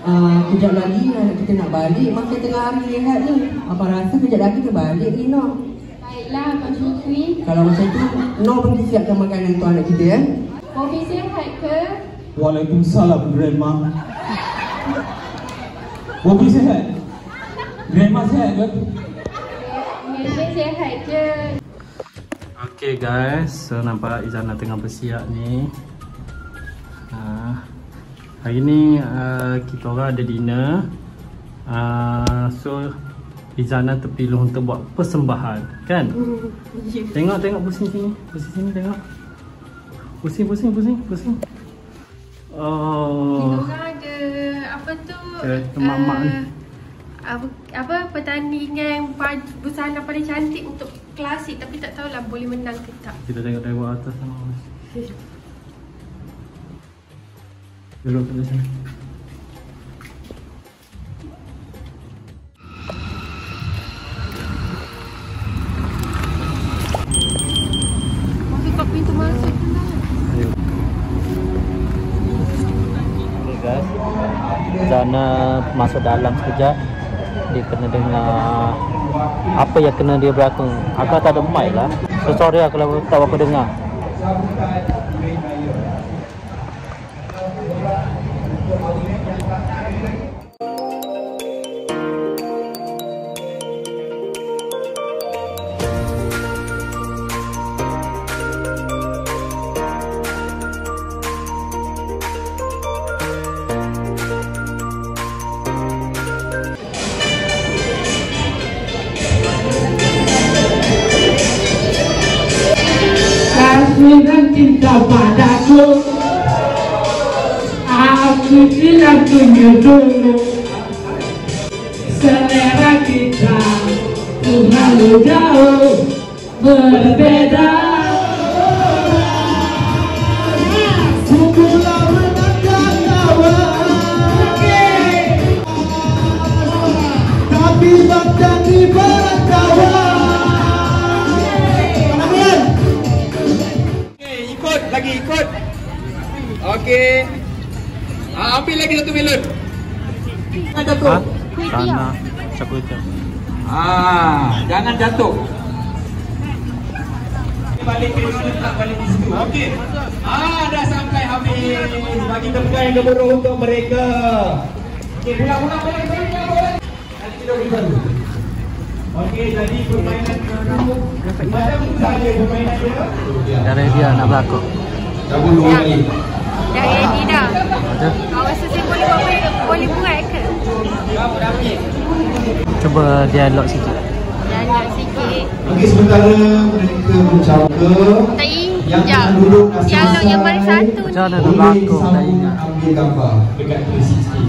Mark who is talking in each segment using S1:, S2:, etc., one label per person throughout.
S1: Kejap lagi kita nak balik. Makan tengah hari rehat ni. Abang rasa kejap lagi kita balik ni, Noh.
S2: Baiklah, Abang Syukri.
S1: Kalau macam tu, Noh pergi siapkan makanan untuk anak kita, ya?
S2: Bobby sihat ke?
S3: Waalaikumsalam, Grandma. Bobby sihat? Grandma sihat ke?
S2: Grandma sihat je.
S4: Okay guys, so nampak Izana tengah bersiap ni. Hari ni kita orang ada dinner. So Izana terpilih untuk buat persembahan, kan? Tengok pusing sini. Pusing sini tengok. Pusing. Oh.
S2: Kita orang ada apa tu?
S4: Mak-mak ni.
S2: Apa pertandingan busana paling cantik untuk klasik, tapi tak tahulah boleh menang ke tak.
S4: Kita tengok dari bawah atas sama. Duduk kat sana.
S2: Masuk kat pintu masuk tu lah.
S4: Ayo. Okay guys, Zana masuk dalam sekejap. Dia kena dengar apa yang kena dia berlaku. Agak tak ada mic lah. So sorry lah kalau tak apa dengar.
S5: Kasihkan cinta padaku, aku tidak tunjuk-tunjuk. Selera kita terlalu jauh berbeda. Semula menangkan kawan, tapi bak jadi berkawan.
S6: Ikut. Okey. Ambil lagi satu melon. Jatuh.
S4: Tanah. Siapa itu?
S6: Jangan jatuh. Balik ke mana, tak balik di situ. Okey. Dah sampai habis. Bagi tepukan yang gemuruh untuk mereka. Okey, pulang. Nanti kita beritahu. Okey, jadi permainan kamu macam saja permainan dia.
S4: Dari dia nak berlaku.
S2: Dah ready dah. Awak rasa saya boleh buat ke?
S4: Cuba dialog sikit.
S5: Okey, sementara mereka bercakap, yang duduk
S2: dialog yang paling satu ni.
S4: Macam mana nak berlaku, tak ingat.
S5: ambil gambar dekat 360.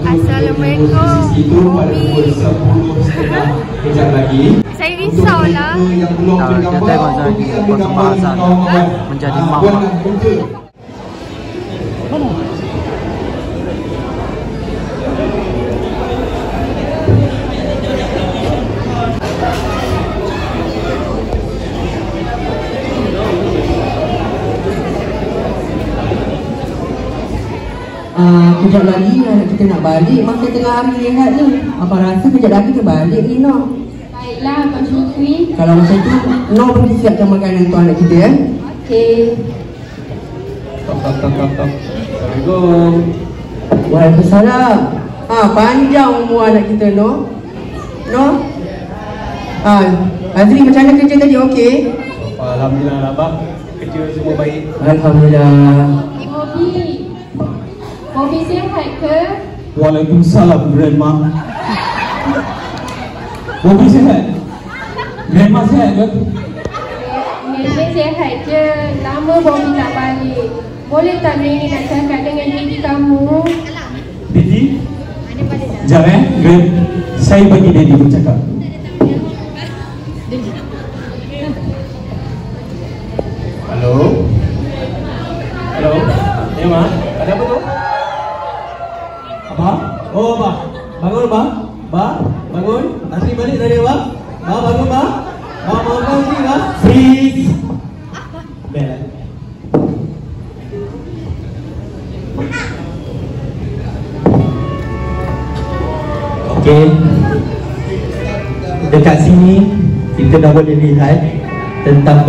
S2: Assalamualaikum,
S5: itu pada pukul 10.30 kejap lagi.
S2: Saya risau lah.
S5: Yang belum ambil
S4: Dia
S5: gambar,
S4: tengok jadi
S5: pergi ambil gambar
S4: persembahan
S5: kawan-kawan.
S4: menjadi
S5: Buat
S4: mama.
S5: nak buka.
S1: Kejap lagi kita nak balik. Makan tengah hari rehat ni. Abang rasa kejap lagi kita balik ni, Noh.
S2: Baiklah, Abang Syukri.
S1: Kalau macam tu, Noh pergi siapkan makanan untuk anak kita, ya?
S2: Okey.
S6: Assalamualaikum.
S1: Waalaikumsalam. Panjang umur anak kita, Noh. Noh? Azri, macam mana kerja tadi? Okey?
S6: Alhamdulillah, Abang. Kerja semua baik.
S1: Alhamdulillah.
S2: Bobby sihat ke?
S3: Waalaikumsalam, Grandma. Bobby sihat? Grandma sihat ke?
S2: Grandma sihat je. Lama Bobby tak balik. Boleh tak Nini nak cakap dengan Didi kamu?
S3: Daddy? Sekejap Grand. Saya bagi Daddy bercakap.
S6: Halo. Ya, Ma. Ada apa tu?
S3: Abah? Oh, Abah. Bangun, Abah. Abah, bangun. Asri balik dari Abah. Abah, bangun, Abah. Abah, bangun sini, Abah. Freeze. Bel. Okey. Dekat sini kita dah boleh lihat tentang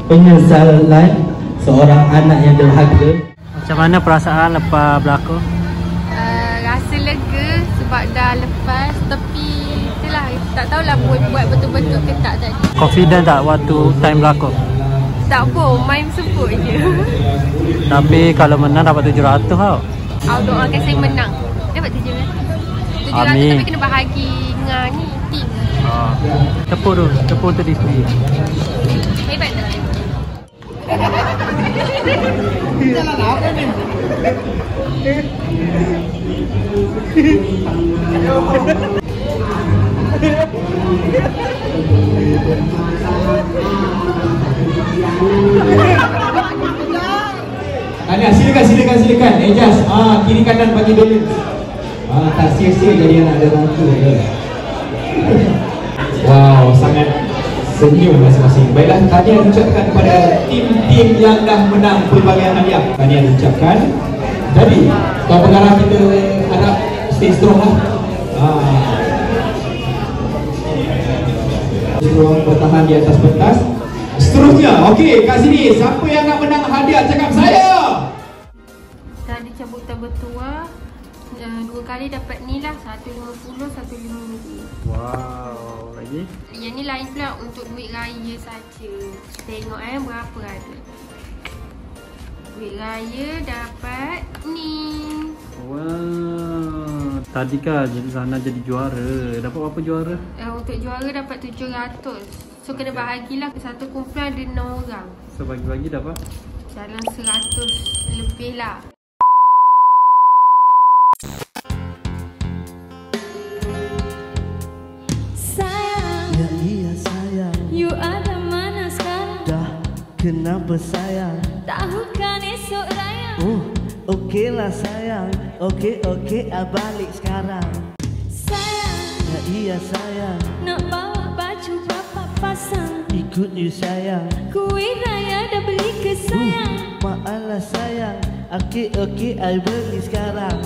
S3: penyesalan seorang anak yang derhaka.
S4: Macam mana perasaan lepas berlaku?
S2: Rasa lega sebab dah lepas, tapi itulah, tak tahulah buat betul-betul ke tak tadi.
S4: Confident tak waktu time berlaku?
S2: Tak pun, main sebut je.
S4: Tapi kalau menang dapat 700 tau.
S2: Aku doakan saya menang. Dapat 700. 700
S4: Amin.
S2: tapi kena bahagi dengan ni, tim.
S4: Tepuk tu, tepuk untuk diri sendiri.
S2: Hebat tak?
S6: Silakan. Ejas, kiri kanan bagi balance. Tak sia-sia jadi anak derhaka ya. Wow, sangat senyum masing-masing. Baiklah, tahniah diucapkan kepada tim-tim yang dah menang pelbagai hadiah. Tahniah diucapkan. Jadi, Tuan Pengarah kita harap stay strong lah. Strong, bertahan di atas pentas. Seterusnya, okey, kat sini siapa yang nak menang hadiah cakap saya.
S2: Tadi cabutan bertuah, 2 kali dapat ni lah, 150, 150.
S4: Wow, lagi?
S2: Yang ni lain pula untuk duit raya saja. Tengok berapa ada. Duit raya dapat ni.
S4: Wow, tadi kan Zana jadi juara. Dapat berapa juara?
S2: Untuk juara dapat 700. So kena bahagilah, satu kumpulan ada 6 orang.
S4: So bagi-bagi dapat?
S2: Dalam 100 lebih lah.
S7: Sayang,
S8: Ya iya sayang,
S7: you ada mana sekarang?
S8: dah kenapa sayang?
S7: Tahukan esok raya.
S8: Okey lah sayang, okey balik sekarang.
S7: Sayang,
S8: Ya iya sayang,
S7: nak bawa baju berapa pasang?
S8: ikut you sayang.
S7: Kuih raya dah beli ke sayang?
S8: Maaflah sayang, okey I beli sekarang.